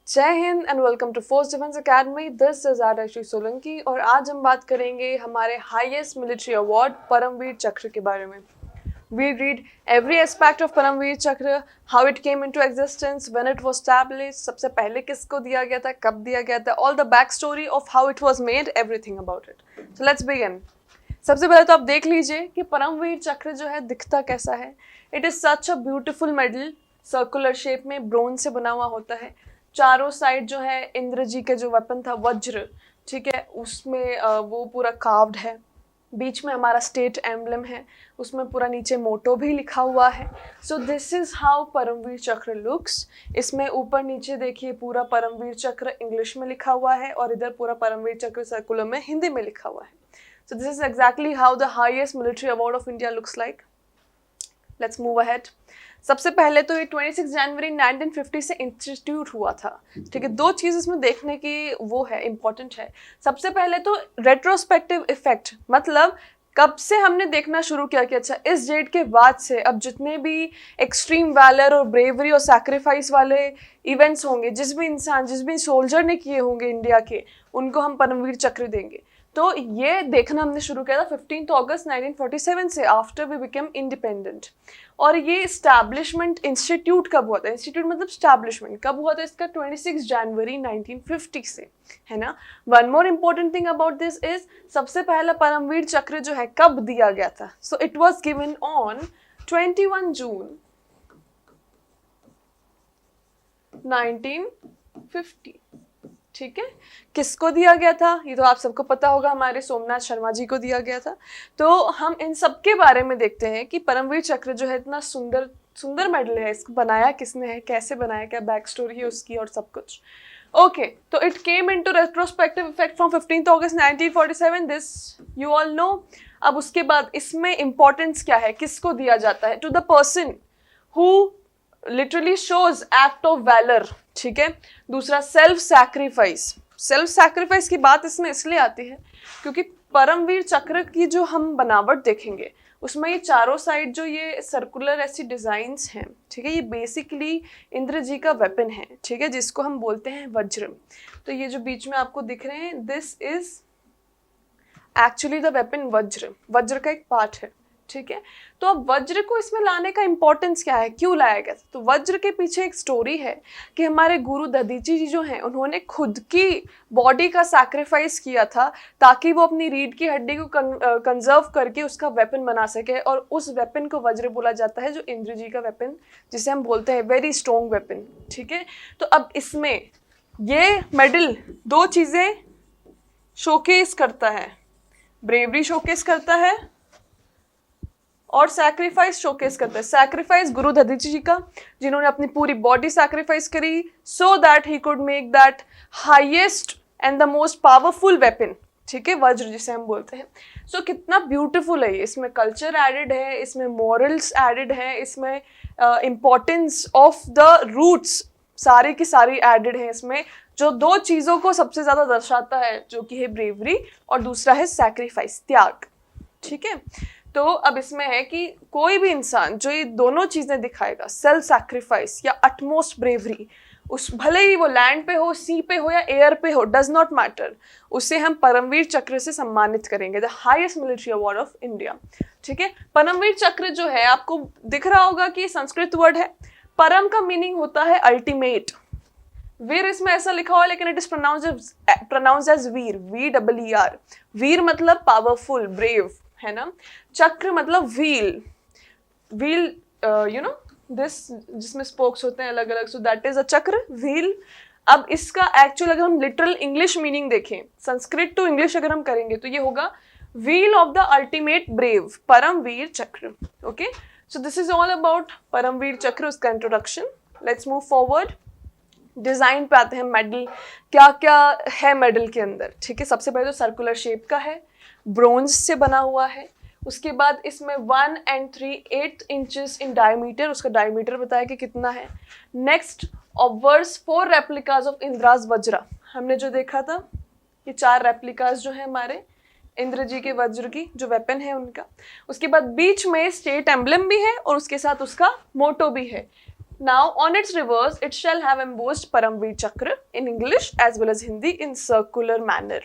जय हिंद and welcome to force defence academy. This is RST Solanki और आज हम बात करेंगे हमारे हाईएस्ट मिलिट्री अवार्ड परमवीर चक्र के बारे में। We read every aspect of Paramvir चक्र, how it came into existence, when it was established, सबसे पहले किसको दिया गया था, कब दिया गया था, all the back story of how it was made, everything about it. So let's begin. सबसे पहले तो आप देख लीजिए कि परमवीर चक्र जो है दिखता कैसा है। It is such a beautiful medal, circular shape में ब्रोंज से बना हुआ होता है। चारों साइड जो है इंद्र जी के जो वेपन था वज्र, ठीक है, उसमें वो पूरा कार्व्ड है। बीच में हमारा स्टेट एम्बलम है, उसमें पूरा नीचे मोटो भी लिखा हुआ है। So this is how Paramvir Chakra looks. इसमें ऊपर नीचे देखिए पूरा परमवीर चक्र इंग्लिश में लिखा हुआ है और इधर पूरा परमवीर चक्र सर्कुलर में हिंदी में लिखा हुआ है। So this is exactly how the highest military award of India looks like. Let's move ahead. सबसे पहले तो ये 26 जनवरी 1950 से इंस्टीट्यूट हुआ था। ठीक है, दो चीज़ इसमें देखने की वो है, इम्पोर्टेंट है। सबसे पहले तो रेट्रोस्पेक्टिव इफेक्ट, मतलब कब से हमने देखना शुरू किया कि अच्छा इस डेट के बाद से अब जितने भी एक्सट्रीम वैलर और ब्रेवरी और सैक्रिफाइस वाले इवेंट्स होंगे, जिस भी इंसान, जिस भी सोल्जर ने किए होंगे इंडिया के, उनको हम परमवीर चक्र देंगे। तो ये देखना हमने शुरू किया था 15 अगस्त 1947 से, आफ्टर वी बिकेम इंडिपेंडेंट। और ये इस्टेब्लिशमेंट इंस्टीट्यूट कब हुआ था? इंस्टीट्यूट मतलब इस्टेब्लिशमेंट कब हुआ था इसका? 26 जनवरी 1950 से, है ना। One more important thing about this is, सबसे पहला परमवीर चक्र जो है कब दिया गया था? So it was given on 21 जून 1950। ठीक है, किसको दिया गया था ये तो आप सबको पता होगा, हमारे सोमनाथ शर्मा जी को दिया गया था। तो हम इन सब के बारे में देखते हैं कि परमवीर चक्र जो है इतना सुंदर सुंदर मेडल है, इसको बनाया किसने है, कैसे बनाया, क्या बैक स्टोरी है उसकी और सब कुछ। ओके, तो it came into retrospective effect from 15 August 1947, this you all know. अब उसके बाद इसमें इंपॉर्टेंस क्या है, किसको दिया जाता है? To the person who literally shows act of valour. ठीक है, दूसरा सेल्फ सैक्रिफाइस। सेल्फ सैक्रिफाइस की बात इसमें इसलिए आती है क्योंकि परमवीर चक्र की जो हम बनावट देखेंगे उसमें ये चारों साइड जो ये सर्कुलर ऐसी डिजाइन्स हैं, ठीक है, ये बेसिकली इंद्र जी का वेपन है, ठीक है, जिसको हम बोलते हैं वज्र। तो ये जो बीच में आपको दिख रहे हैं, this is actually the weapon वज्र, वज्र का एक पार्ट है। ठीक है, तो अब वज्र को इसमें लाने का इंपॉर्टेंस क्या है, क्यों लाया गया? तो वज्र के पीछे एक स्टोरी है कि हमारे गुरु दधीची जी जो हैं उन्होंने खुद की बॉडी का सैक्रिफाइस किया था ताकि वो अपनी रीढ़ की हड्डी को कंजर्व करके उसका वेपन बना सके, और उस वेपन को वज्र बोला जाता है, जो इंद्र जी का वेपन जिसे हम बोलते हैं वेरी स्ट्रॉन्ग वेपन। ठीक है, तो अब इसमें ये मेडल दो चीज़ें शोकेस करता है, ब्रेवरी शोकेस करता है और सैक्रिफाइस शोकेस करता है। सैक्रिफाइस गुरु दधीची जी का, जिन्होंने अपनी पूरी बॉडी सैक्रिफाइस करी so that he could make that highest and the most powerful weapon, ठीक है, वज्र जिसे हम बोलते हैं। सो कितना ब्यूटीफुल है ये, इसमें कल्चर एडेड है, इसमें मॉरल्स एडेड है, इसमें इम्पोर्टेंस ऑफ द रूट्स सारी की सारी एडेड है इसमें, जो दो चीज़ों को सबसे ज़्यादा दर्शाता है, जो कि है ब्रेवरी और दूसरा है सैक्रिफाइस, त्याग। ठीक है, तो अब इसमें है कि कोई भी इंसान जो ये दोनों चीज़ें दिखाएगा, सेल्फ सैक्रिफाइस या अटमोस्ट ब्रेवरी, उस भले ही वो लैंड पे हो, सी पे हो या एयर पे हो, डज नॉट मैटर, उसे हम परमवीर चक्र से सम्मानित करेंगे, the highest military award of India. ठीक है, परमवीर चक्र जो है आपको दिख रहा होगा कि संस्कृत वर्ड है। परम का मीनिंग होता है अल्टीमेट, वीर इसमें ऐसा लिखा हुआ है लेकिन it is pronounced as Veer, VEER। Veer मतलब पावरफुल, ब्रेव, है ना। चक्र मतलब wheel, wheel you know this, जिसमें स्पोक्स होते हैं अलग अलग, सो दैट इज अ चक्र, व्हील। अब इसका एक्चुअल अगर हम लिटरल इंग्लिश मीनिंग देखें, संस्कृत टू इंग्लिश अगर हम करेंगे तो ये होगा wheel of the ultimate brave, Paramvir Chakra. Okay, so this is all about Paramvir Chakra, उसका introduction. Let's move forward. Design पे आते हैं, मेडल क्या क्या है मेडल के अंदर। ठीक है, सबसे पहले तो सर्कुलर शेप का है, ब्रोंज से बना हुआ है। उसके बाद इसमें 1 and 3/8 इंचेस इन डायमीटर, उसका डायमीटर बताया कि कितना है। नेक्स्ट, ऑब्वर्स 4 रेप्लिकाज ऑफ इंद्राज वज्रा, हमने जो देखा था ये 4 रेप्लिकाज जो है हमारे इंद्र जी के वज्र की जो वेपन है उनका। उसके बाद बीच में स्टेट एम्बलम भी है और उसके साथ उसका मोटो भी है। Now on its reverse, it shall have embossed Paramveer Chakra in English as well as Hindi in circular manner.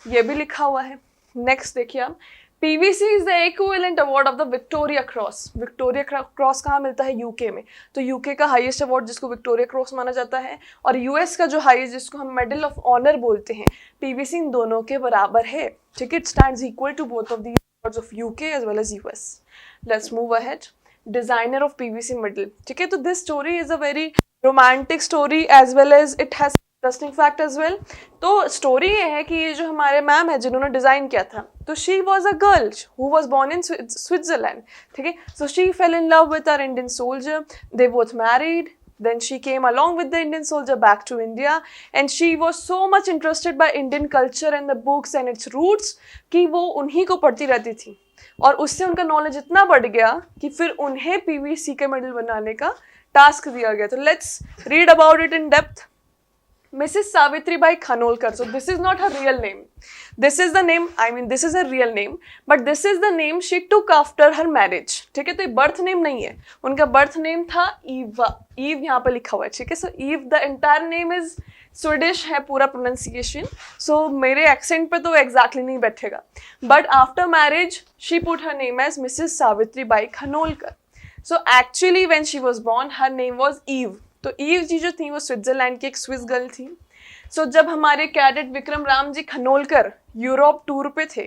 ये भी लिखा हुआ है. Next देखिए आप, PVC is the equivalent award of the Victoria Cross. Victoria Cross कहाँ मिलता है? UK में. तो UK का हाईएस्ट अवार्ड जिसको Victoria Cross माना जाता है, और US का जो हाईएस्ट जिसको हम मेडल ऑफ ऑनर बोलते हैं, PVC इन दोनों के बराबर है. ठीक है, it stands equal to both of these awards of UK as well as US. Let's move ahead. Designer of PVC medal. ठीक है, तो this story is a very romantic story as well as it has interesting fact as well. तो story ये है कि ये जो हमारे मैम है जिन्होंने डिजाइन किया था, तो she was a girl who was born in Switzerland. ठीक है, so she fell in love with our Indian soldier. They both married. Then she came along with the Indian soldier back to India, and she was so much interested by Indian culture and the books and its roots कि वो उन्हीं को पढ़ती रहती थी, और उससे उनका नॉलेज इतना बढ़ गया कि फिर उन्हें पीवीसी के मेडल बनाने का टास्क दिया गया. तो let's read about it in depth. Mrs. Savitribai Khanolkar. So this is not her real name. This is the name, I mean this is her real name, but this is the name she took after her marriage. ठीक है, तो ये birth name नहीं है, उनका birth name था Eva. Ewe यहाँ पे लिखा हुआ है. ठीक है, so Eve the entire name is Swedish है पूरा प्रोनाउंसिएशन, सो मेरे एक्सेंट पे तो एग्जैक्टली नहीं बैठेगा. But after marriage she put her name as Mrs Savitribai Khanolkar. So actually when she was born her name was Eve. तो ईव जी जो थी वो स्विट्जरलैंड की एक स्विस गर्ल थी. सो जब हमारे cadet Vikram Ram ji खनोलकर Europe tour पे थे,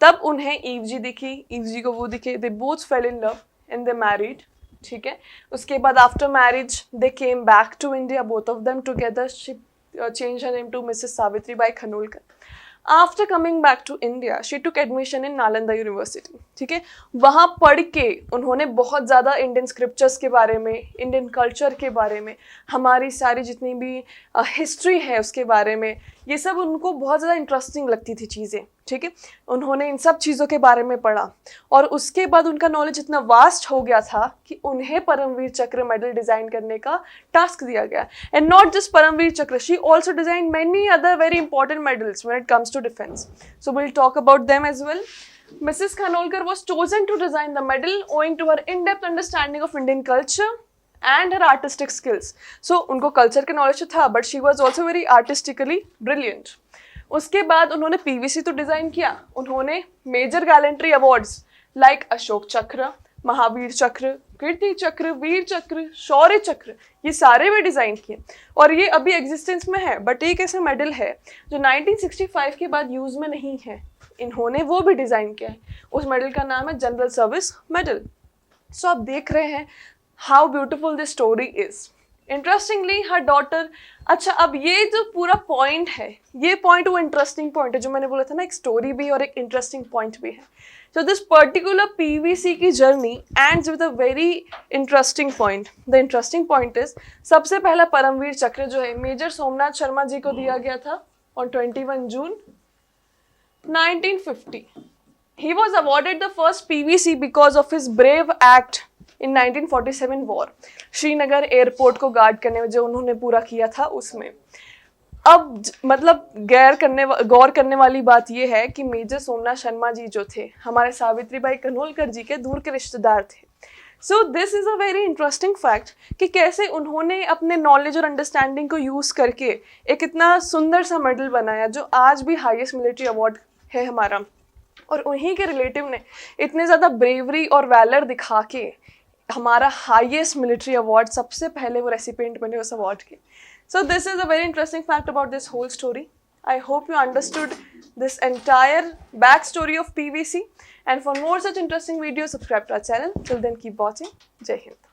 तब उन्हें ईव जी दिखी, ईव जी को वो दिखे. They both fell in love and they married. ठीक है, उसके बाद after marriage they came back to India, both of them together. She change her name to Mrs Savitribai Khanolkar. After coming back to India she took admission in Nalanda university. ठीक है, वहाँ पढ़ के उन्होंने बहुत ज़्यादा इंडियन स्क्रिप्चर्स के बारे में, इंडियन कल्चर के बारे में, हमारी सारी जितनी भी हिस्ट्री है उसके बारे में, ये सब उनको बहुत ज़्यादा इंटरेस्टिंग लगती थी चीज़ें. ठीक है, उन्होंने इन सब चीज़ों के बारे में पढ़ा, और उसके बाद उनका नॉलेज इतना वास्ट हो गया था कि उन्हें परमवीर चक्र मेडल डिज़ाइन करने का टास्क दिया गया. And not just Paramvir Chakra, she also design many other very important medals when it comes to defence. So will talk about them as well. Mrs. Khanolkar was chosen to design the medal owing to her in-depth understanding of Indian culture and her artistic skills. So उनको culture के knowledge था, but she was also very artistically brilliant. उसके बाद उन्होंने PVC तो design किया, उन्होंने major gallantry awards like Ashok Chakra, Mahavir चक्र, कीर्ति चक्र, वीर चक्र, शौर्य चक्र, ये सारे भी डिज़ाइन किए, और ये अभी एग्जिस्टेंस में है. बट एक ऐसा मेडल है जो 1965 के बाद यूज़ में नहीं है, इन्होंने वो भी डिज़ाइन किया है. उस मेडल का नाम है जनरल सर्विस मेडल. सो आप देख रहे हैं how beautiful this story is. Interestingly her daughter. अच्छा, अब ये जो पूरा पॉइंट है, ये पॉइंट वो इंटरेस्टिंग पॉइंट है जो मैंने बोला था ना, एक स्टोरी भी और एक इंटरेस्टिंग पॉइंट भी है. सो दिस पर्टिकुलर पीवीसी की journey ends with a very interesting point. The interesting point is, सबसे पहला परमवीर चक्र जो है मेजर सोमनाथ शर्मा जी को दिया गया था on 21 June 1950. He was awarded the first PVC because of his brave act in 1947 war. Srinagar airport को गार्ड करने में जो उन्होंने पूरा किया था उसमें. अब मतलब गौर करने वाली बात यह है कि मेजर सोमनाथ शर्मा जी जो थे हमारे सावित्रीबाई खनोलकर जी के दूर के रिश्तेदार थे. सो this is a very interesting fact कि कैसे उन्होंने अपने नॉलेज और अंडरस्टैंडिंग को यूज़ करके एक इतना सुंदर सा मेडल बनाया जो आज भी हाईएस्ट मिलिट्री अवार्ड है हमारा, और उन्हीं के रिलेटिव ने इतने ज़्यादा ब्रेवरी और वैलर दिखा के हमारा हाईएस्ट मिलिट्री अवार्ड, सबसे पहले वो रेसिपिएंट बने उस अवार्ड के. So this is a very interesting fact about this whole story. I hope you understood this entire backstory of PVC, and for more such interesting videos subscribe to our channel. Till then keep watching. Jai Hind.